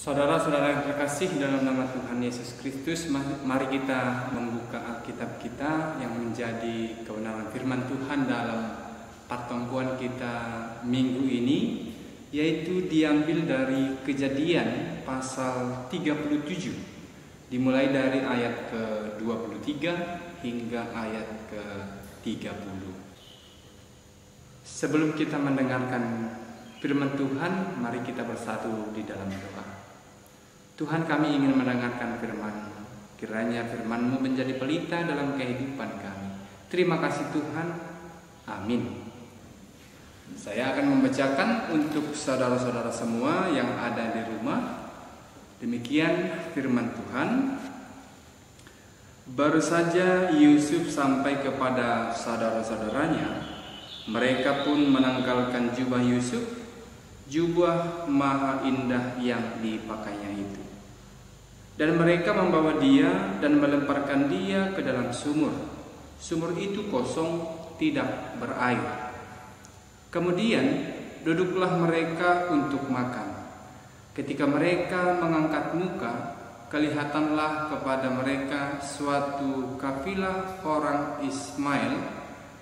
Saudara-saudara yang terkasih dalam nama Tuhan Yesus Kristus, mari kita membuka Alkitab kita yang menjadi kebenaran firman Tuhan dalam pertemuan kita minggu ini, yaitu diambil dari Kejadian pasal 37, dimulai dari ayat ke-23 hingga ayat ke-30. Sebelum kita mendengarkan firman Tuhan, mari kita bersatu di dalam doa. Tuhan, kami ingin mendengarkan firman-Mu. Kiranya firman-Mu menjadi pelita dalam kehidupan kami. Terima kasih Tuhan. Amin. Saya akan membacakan untuk saudara-saudara semua yang ada di rumah. Demikian firman Tuhan. Baru saja Yusuf sampai kepada saudara-saudaranya, mereka pun menanggalkan jubah Yusuf, jubah maha indah yang dipakainya itu. Dan mereka membawa dia dan melemparkan dia ke dalam sumur. Sumur itu kosong, tidak berair. Kemudian duduklah mereka untuk makan. Ketika mereka mengangkat muka, kelihatanlah kepada mereka suatu kafilah orang Ismail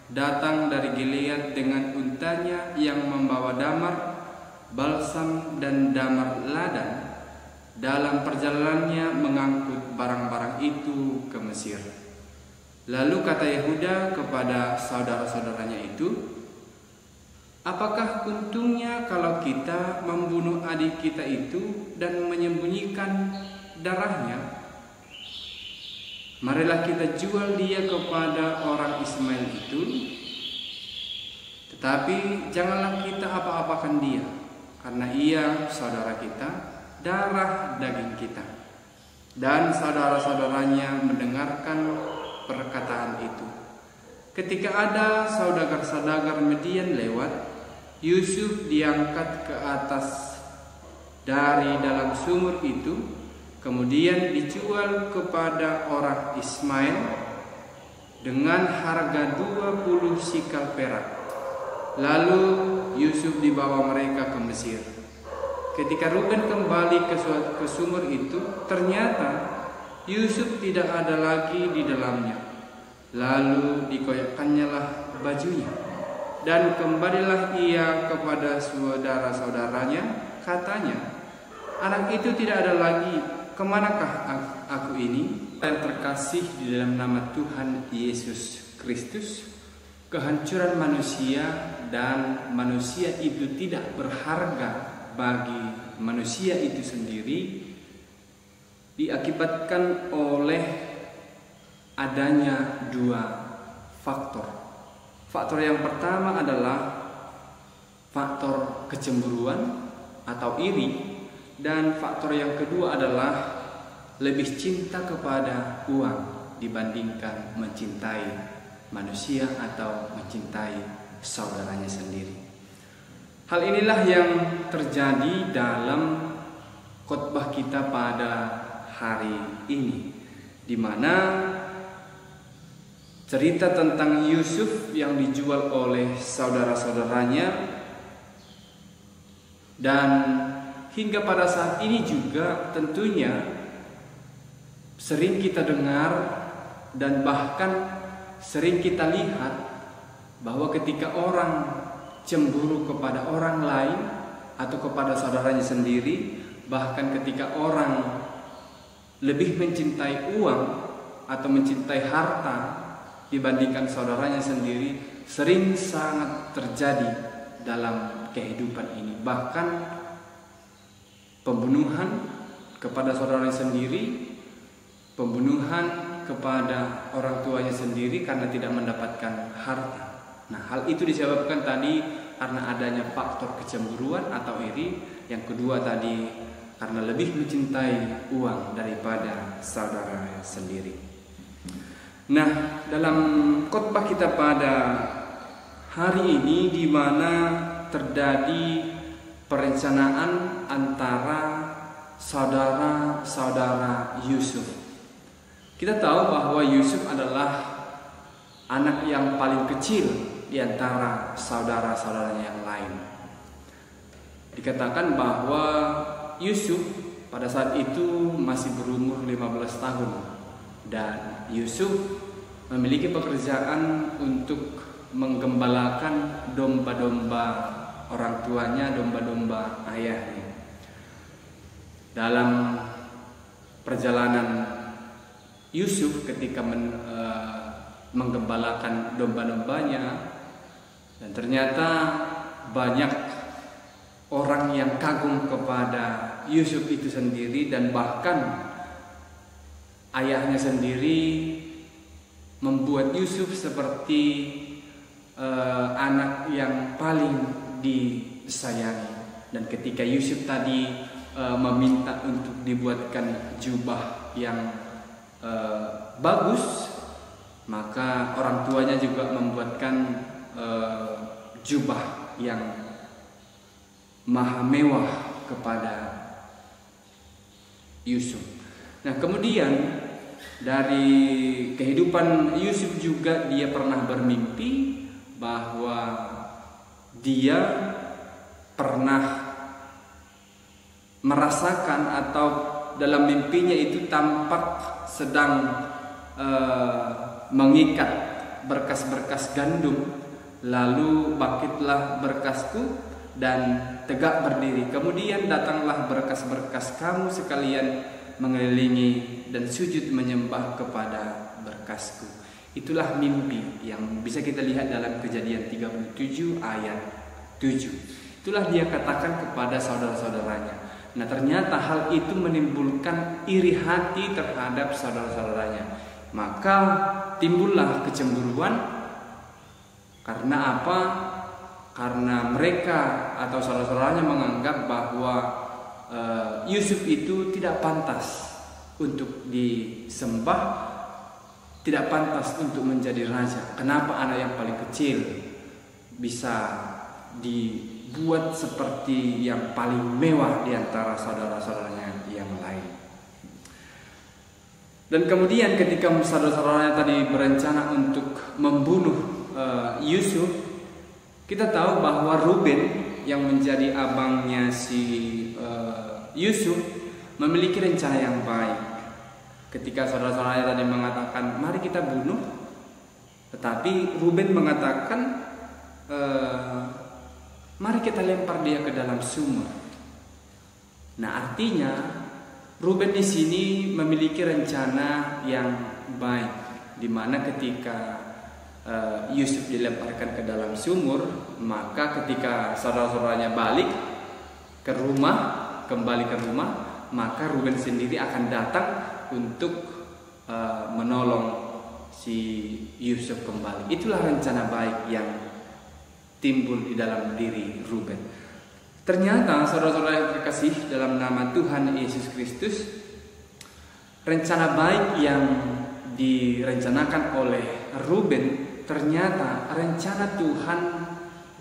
datang dari Gilead dengan untanya yang membawa damar, balsam dan damar ladan, dalam perjalanannya mengangkut barang-barang itu ke Mesir. Lalu kata Yehuda kepada saudara-saudaranya itu, "Apakah untungnya kalau kita membunuh adik kita itu dan menyembunyikan darahnya? Marilah kita jual dia kepada orang Ismail itu, tetapi janganlah kita apa-apakan dia, karena ia saudara kita, darah daging kita." Dan saudara-saudaranya mendengarkan perkataan itu. Ketika ada saudagar-saudagar Midian lewat, Yusuf diangkat ke atas dari dalam sumur itu, kemudian dijual kepada orang Ismail dengan harga 20 sikal perak. Lalu Yusuf dibawa mereka ke Mesir. Ketika Ruben kembali ke sumur itu, ternyata Yusuf tidak ada lagi di dalamnya. Lalu dikoyakkannyalah lah bajunya, dan kembalilah ia kepada saudara-saudaranya. Katanya, "Anak itu tidak ada lagi. Kemanakah aku ini?" Yang terkasih di dalam nama Tuhan Yesus Kristus, kehancuran manusia dan manusia itu tidak berharga bagi manusia itu sendiri diakibatkan oleh adanya dua faktor. Faktor yang pertama adalah faktor kecemburuan atau iri, dan faktor yang kedua adalah lebih cinta kepada uang dibandingkan mencintai manusia atau mencintai saudaranya sendiri. Hal inilah yang terjadi dalam khotbah kita pada hari ini, di mana cerita tentang Yusuf yang dijual oleh saudara-saudaranya, dan hingga pada saat ini juga tentunya sering kita dengar dan bahkan sering kita lihat bahwa ketika orang cemburu kepada orang lain atau kepada saudaranya sendiri, bahkan ketika orang lebih mencintai uang atau mencintai harta dibandingkan saudaranya sendiri, sering sangat terjadi dalam kehidupan ini. Bahkan pembunuhan kepada saudaranya sendiri, pembunuhan kepada orang tuanya sendiri karena tidak mendapatkan harta. Nah, hal itu disebabkan tadi karena adanya faktor kecemburuan atau iri. Yang kedua tadi karena lebih mencintai uang daripada saudara sendiri. Nah, dalam khotbah kita pada hari ini, di mana terjadi perencanaan antara saudara-saudara Yusuf. Kita tahu bahwa Yusuf adalah anak yang paling kecil di antara saudara-saudaranya yang lain. Dikatakan bahwa Yusuf pada saat itu masih berumur 15 tahun dan Yusuf memiliki pekerjaan untuk menggembalakan domba-domba orang tuanya, domba-domba ayahnya. Dalam perjalanan Yusuf ketika menggembalakan domba-dombanya, dan ternyata banyak orang yang kagum kepada Yusuf itu sendiri, dan bahkan ayahnya sendiri membuat Yusuf seperti anak yang paling disayangi. Dan ketika Yusuf tadi meminta untuk dibuatkan jubah yang bagus, maka orang tuanya juga membuatkan jubah yang maha mewah kepada Yusuf. Nah, kemudian dari kehidupan Yusuf juga dia pernah bermimpi bahwa dia pernah merasakan, atau dalam mimpinya itu tampak sedang mengikat berkas-berkas gandum. Lalu bangkitlah berkasku dan tegak berdiri. Kemudian datanglah berkas-berkas kamu sekalian mengelilingi dan sujud menyembah kepada berkasku. Itulah mimpi yang bisa kita lihat dalam Kejadian 37 ayat 7. Itulah dia katakan kepada saudara-saudaranya. Nah, ternyata hal itu menimbulkan iri hati terhadap saudara-saudaranya. Maka timbullah kecemburuan. Karena apa? Karena mereka atau saudara-saudaranya menganggap bahwa Yusuf itu tidak pantas untuk disembah, tidak pantas untuk menjadi raja. Kenapa anak yang paling kecil bisa dibuat seperti yang paling mewah di antara saudara-saudaranya yang lain? Dan kemudian ketika saudara-saudaranya tadi berencana untuk membunuh Yusuf, kita tahu bahwa Ruben yang menjadi abangnya si Yusuf memiliki rencana yang baik. Ketika saudara-saudaranya tadi mengatakan mari kita bunuh, tetapi Ruben mengatakan mari kita lempar dia ke dalam sumur. Nah, artinya Ruben di sini memiliki rencana yang baik, di mana ketika Yusuf dilemparkan ke dalam sumur, maka ketika saudara-saudaranya balik ke rumah, kembali ke rumah, maka Ruben sendiri akan datang untuk menolong si Yusuf kembali. Itulah rencana baik yang timbul di dalam diri Ruben. Ternyata saudara-saudara yang terkasih dalam nama Tuhan Yesus Kristus, rencana baik yang direncanakan oleh Ruben, ternyata rencana Tuhan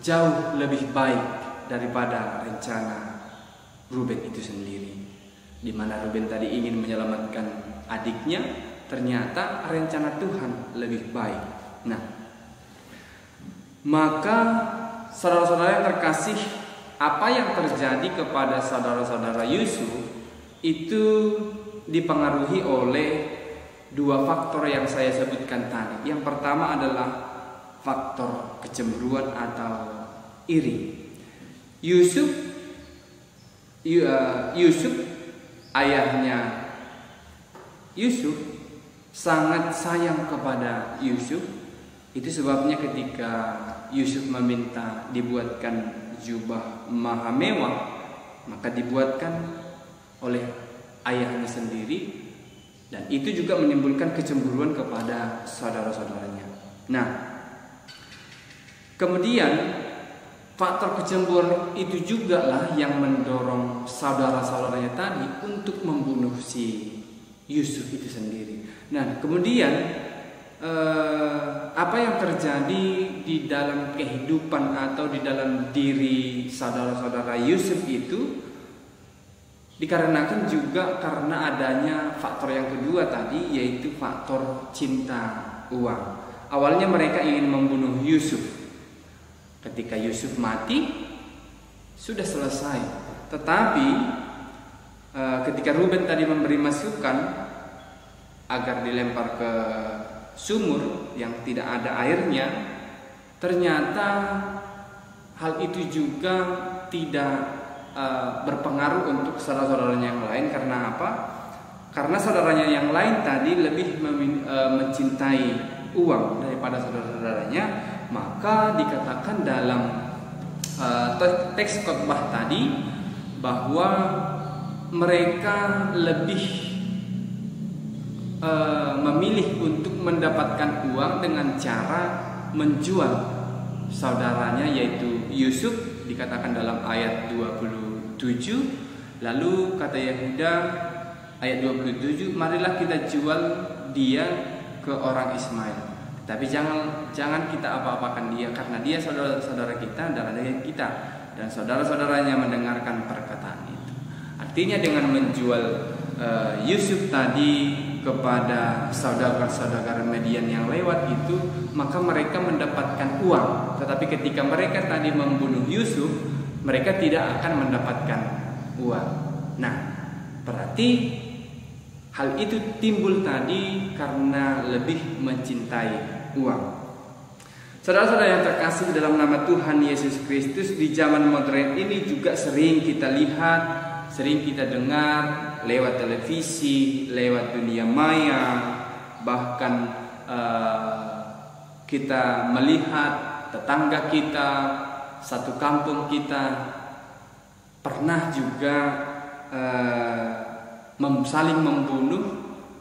jauh lebih baik daripada rencana Ruben itu sendiri. Di mana Ruben tadi ingin menyelamatkan adiknya, ternyata rencana Tuhan lebih baik. Nah, maka saudara-saudara yang terkasih, apa yang terjadi kepada saudara-saudara Yusuf itu dipengaruhi oleh dua faktor yang saya sebutkan tadi. Yang pertama adalah faktor kecemburuan atau iri. Yusuf ayahnya Yusuf sangat sayang kepada Yusuf. Itu sebabnya ketika Yusuf meminta dibuatkan jubah maha mewah, maka dibuatkan oleh ayahnya sendiri. Dan itu juga menimbulkan kecemburuan kepada saudara-saudaranya. Nah, kemudian faktor kecemburuan itu juga lah yang mendorong saudara-saudaranya tadi untuk membunuh si Yusuf itu sendiri. Nah, kemudian apa yang terjadi di dalam kehidupan atau di dalam diri saudara-saudara Yusuf itu dikarenakan juga karena adanya faktor yang kedua tadi, yaitu faktor cinta uang. Awalnya mereka ingin membunuh Yusuf. Ketika Yusuf mati, sudah selesai. Tetapi ketika Ruben tadi memberi masukan agar dilempar ke sumur yang tidak ada airnya, ternyata hal itu juga tidak berpengaruh untuk saudara-saudaranya yang lain. Karena apa? Karena saudaranya yang lain tadi lebih mencintai uang daripada saudara-saudaranya, maka dikatakan dalam teks khotbah tadi bahwa mereka lebih memilih untuk mendapatkan uang dengan cara menjual saudaranya, yaitu Yusuf. Dikatakan dalam ayat 27, lalu kata Yehuda ayat 27, marilah kita jual dia ke orang Ismail, tapi jangan kita apa-apakan dia, karena dia saudara-saudara kita, darah daging kita. Dan saudara-saudaranya mendengarkan perkataan itu. Artinya dengan menjual Yusuf tadi kepada saudara-saudara Median yang lewat itu, maka mereka mendapatkan uang. Tetapi ketika mereka tadi membunuh Yusuf, mereka tidak akan mendapatkan uang. Nah, berarti hal itu timbul tadi karena lebih mencintai uang. Saudara-saudara yang terkasih dalam nama Tuhan Yesus Kristus, di zaman modern ini juga sering kita lihat, sering kita dengar lewat televisi, lewat dunia maya, bahkan kita melihat tetangga kita, satu kampung kita pernah juga saling membunuh,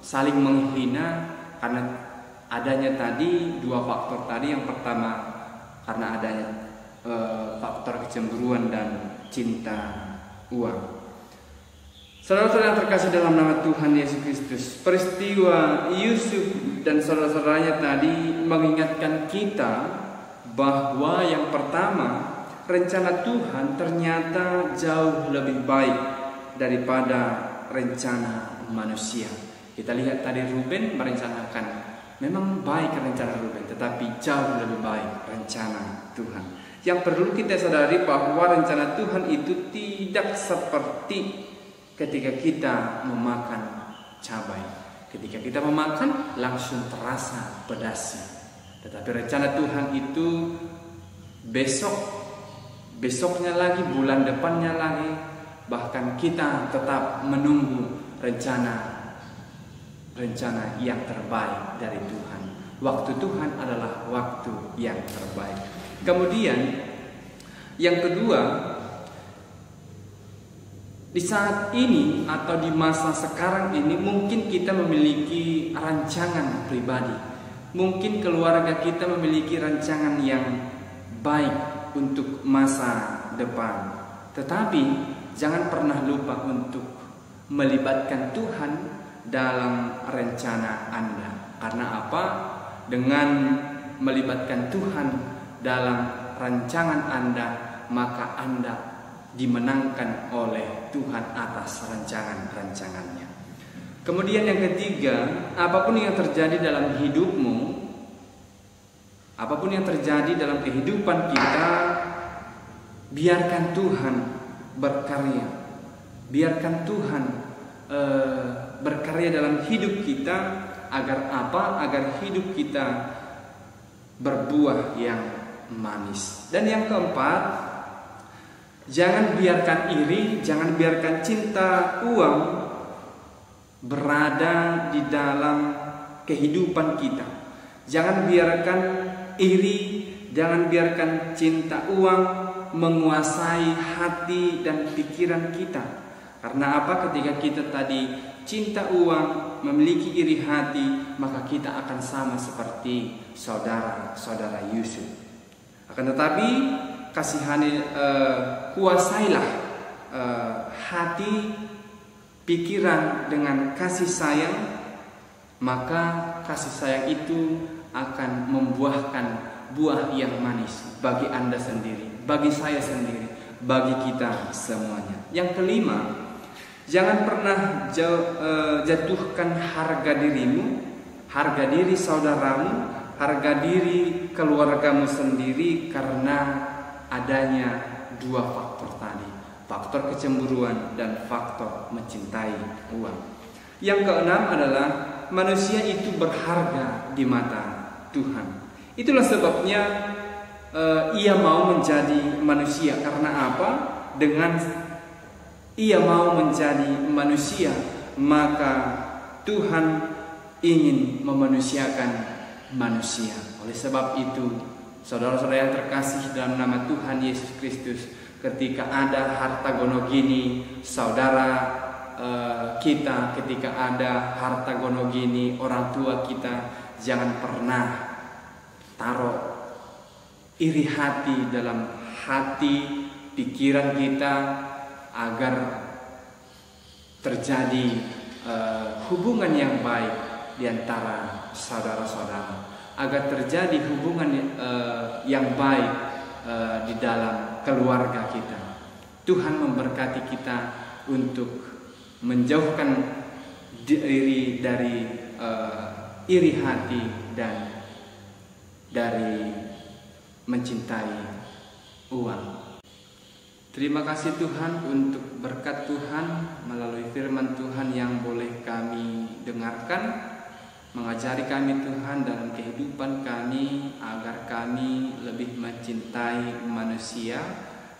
saling menghina karena adanya tadi dua faktor tadi. Yang pertama karena adanya faktor kecemburuan dan cinta uang. Saudara-saudara yang terkasih dalam nama Tuhan Yesus Kristus, peristiwa Yusuf dan saudara-saudaranya tadi mengingatkan kita bahwa yang pertama, rencana Tuhan ternyata jauh lebih baik daripada rencana manusia. Kita lihat tadi Ruben merencanakan, memang baik rencana Ruben, tetapi jauh lebih baik rencana Tuhan. Yang perlu kita sadari bahwa rencana Tuhan itu tidak seperti ketika kita memakan cabai. Ketika kita memakan langsung terasa pedasnya. Tetapi rencana Tuhan itu besoknya lagi, bulan depannya lagi, bahkan kita tetap menunggu rencana yang terbaik dari Tuhan. Waktu Tuhan adalah waktu yang terbaik. Kemudian yang kedua, di saat ini atau di masa sekarang ini mungkin kita memiliki rancangan pribadi. Mungkin keluarga kita memiliki rancangan yang baik untuk masa depan. Tetapi jangan pernah lupa untuk melibatkan Tuhan dalam rencana Anda. Karena apa? Dengan melibatkan Tuhan dalam rancangan Anda, maka Anda dimenangkan oleh Tuhan atas rancangan-rancangannya. Kemudian yang ketiga, apapun yang terjadi dalam hidupmu, apapun yang terjadi dalam kehidupan kita, biarkan Tuhan berkarya. Biarkan Tuhan berkarya dalam hidup kita. Agar apa? Agar hidup kita berbuah yang manis. Dan yang keempat, jangan biarkan iri, jangan biarkan cinta uang berada di dalam kehidupan kita. Jangan biarkan iri, jangan biarkan cinta uang menguasai hati dan pikiran kita. Karena apa? Ketika kita tadi cinta uang, memiliki iri hati, maka kita akan sama seperti saudara-saudara Yusuf. Akan tetapi kasihani, kuasailah hati, pikiran dengan kasih sayang, maka kasih sayang itu akan membuahkan buah yang manis bagi Anda sendiri, bagi saya sendiri, bagi kita semuanya. Yang kelima, jangan pernah jatuhkan harga dirimu, harga diri saudaramu, harga diri keluargamu sendiri karena adanya dua faktor tadi. faktor kecemburuan, dan faktor mencintai uang. Yang keenam adalah manusia itu berharga di mata Tuhan. Itulah sebabnya ia mau menjadi manusia. Karena apa? Dengan ia mau menjadi manusia, maka Tuhan ingin memanusiakan manusia. Oleh sebab itu, saudara-saudara yang terkasih dalam nama Tuhan Yesus Kristus, ketika ada harta gonogini saudara kita, ketika ada harta gonogini orang tua kita, jangan pernah taruh iri hati dalam hati pikiran kita, agar terjadi hubungan yang baik di antara saudara-saudara, agar terjadi hubungan yang baik di dalam keluarga kita. Tuhan memberkati kita untuk menjauhkan diri dari iri hati dan dari mencintai uang. Terima kasih Tuhan untuk berkat Tuhan melalui firman Tuhan yang boleh kami dengarkan, mengajari kami Tuhan dalam kehidupan kami, agar kami lebih mencintai manusia,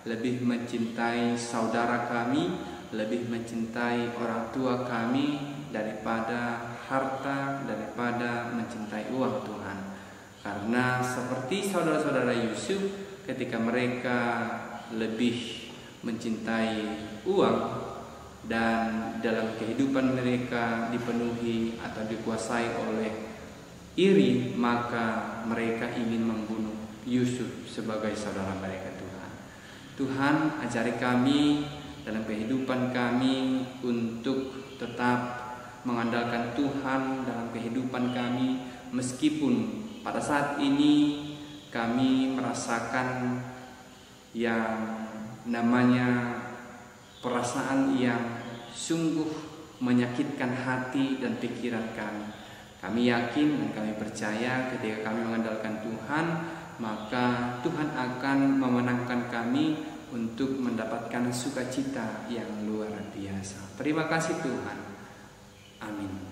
lebih mencintai saudara kami, lebih mencintai orang tua kami daripada harta, daripada mencintai uang Tuhan. Karena seperti saudara-saudara Yusuf, ketika mereka lebih mencintai uang dan dalam kehidupan mereka dipenuhi atau dikuasai oleh iri, maka mereka ingin membunuh Yusuf sebagai saudara mereka. Tuhan ajari kami dalam kehidupan kami untuk tetap mengandalkan Tuhan dalam kehidupan kami, meskipun pada saat ini kami merasakan yang namanya perasaan yang sungguh menyakitkan hati dan pikiran kami. Kami yakin dan kami percaya ketika kami mengandalkan Tuhan, maka Tuhan akan memenangkan kami untuk mendapatkan sukacita yang luar biasa. Terima kasih Tuhan. Amin.